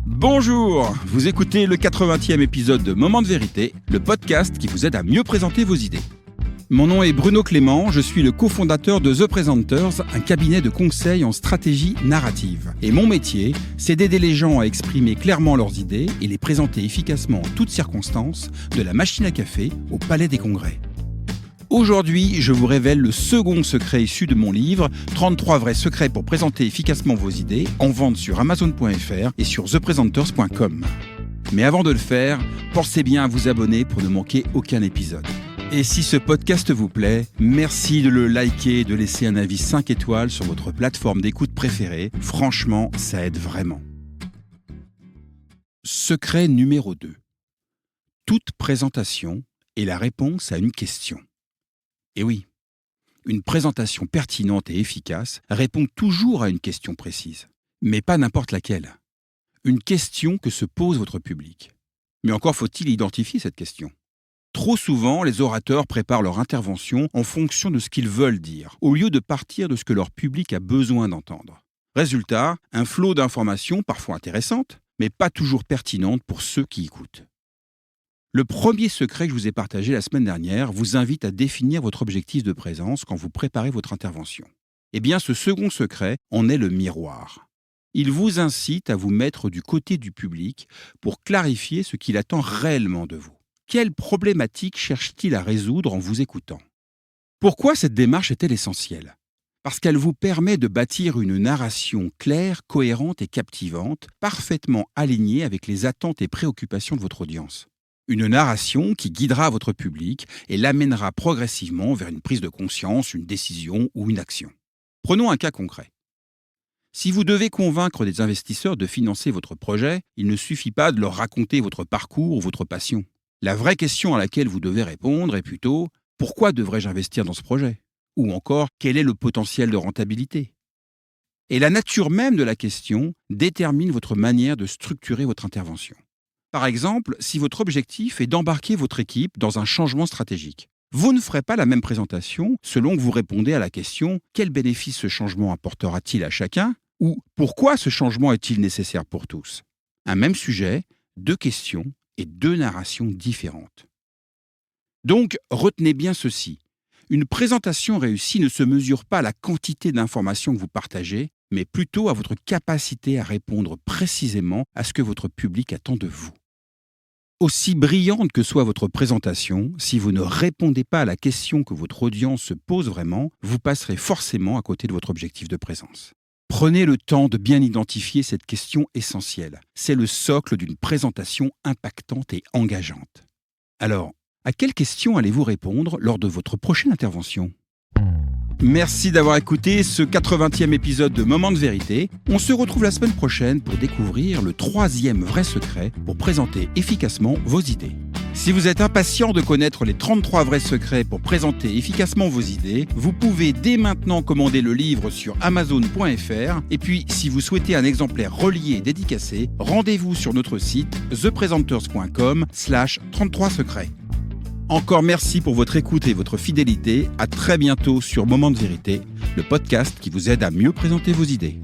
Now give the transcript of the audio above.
Bonjour, vous écoutez le 80e épisode de Moment de vérité, le podcast qui vous aide à mieux présenter vos idées. Mon nom est Bruno Clément, je suis le cofondateur de The Presenters, un cabinet de conseil en stratégie narrative. Et mon métier, c'est d'aider les gens à exprimer clairement leurs idées et les présenter efficacement en toutes circonstances, de la machine à café au palais des congrès. Aujourd'hui, je vous révèle le second secret issu de mon livre « 33 vrais secrets pour présenter efficacement vos idées » en vente sur Amazon.fr et sur thepresenters.com. Mais avant de le faire, pensez bien à vous abonner pour ne manquer aucun épisode. Et si ce podcast vous plaît, merci de le liker et de laisser un avis 5 étoiles sur votre plateforme d'écoute préférée. Franchement, ça aide vraiment. Secret numéro 2. Toute présentation est la réponse à une question. Et oui, une présentation pertinente et efficace répond toujours à une question précise, mais pas n'importe laquelle. Une question que se pose votre public. Mais encore faut-il identifier cette question. Trop souvent, les orateurs préparent leur intervention en fonction de ce qu'ils veulent dire, au lieu de partir de ce que leur public a besoin d'entendre. Résultat, un flot d'informations parfois intéressantes, mais pas toujours pertinentes pour ceux qui écoutent. Le premier secret que je vous ai partagé la semaine dernière vous invite à définir votre objectif de présence quand vous préparez votre intervention. Eh bien, ce second secret en est le miroir. Il vous incite à vous mettre du côté du public pour clarifier ce qu'il attend réellement de vous. Quelle problématique cherche-t-il à résoudre en vous écoutant ? Pourquoi cette démarche est-elle essentielle ? Parce qu'elle vous permet de bâtir une narration claire, cohérente et captivante, parfaitement alignée avec les attentes et préoccupations de votre audience. Une narration qui guidera votre public et l'amènera progressivement vers une prise de conscience, une décision ou une action. Prenons un cas concret. Si vous devez convaincre des investisseurs de financer votre projet, il ne suffit pas de leur raconter votre parcours ou votre passion. La vraie question à laquelle vous devez répondre est plutôt « Pourquoi devrais-je investir dans ce projet ?» ou encore « Quel est le potentiel de rentabilité ?» Et la nature même de la question détermine votre manière de structurer votre intervention. Par exemple, si votre objectif est d'embarquer votre équipe dans un changement stratégique, vous ne ferez pas la même présentation selon que vous répondez à la question « Quel bénéfice ce changement apportera-t-il à chacun ?» ou « Pourquoi ce changement est-il nécessaire pour tous ?» Un même sujet, deux questions et deux narrations différentes. Donc, retenez bien ceci. Une présentation réussie ne se mesure pas à la quantité d'informations que vous partagez, mais plutôt à votre capacité à répondre précisément à ce que votre public attend de vous. Aussi brillante que soit votre présentation, si vous ne répondez pas à la question que votre audience se pose vraiment, vous passerez forcément à côté de votre objectif de présence. Prenez le temps de bien identifier cette question essentielle. C'est le socle d'une présentation impactante et engageante. Alors, à quelle question allez-vous répondre lors de votre prochaine intervention ? Merci d'avoir écouté ce 80e épisode de Moment de vérité. On se retrouve la semaine prochaine pour découvrir le 3e vrai secret pour présenter efficacement vos idées. Si vous êtes impatient de connaître les 33 vrais secrets pour présenter efficacement vos idées, vous pouvez dès maintenant commander le livre sur Amazon.fr. Et puis, si vous souhaitez un exemplaire relié et dédicacé, rendez-vous sur notre site thepresenters.com/33 secrets. Encore merci pour votre écoute et votre fidélité. À très bientôt sur Moment de vérité, le podcast qui vous aide à mieux présenter vos idées.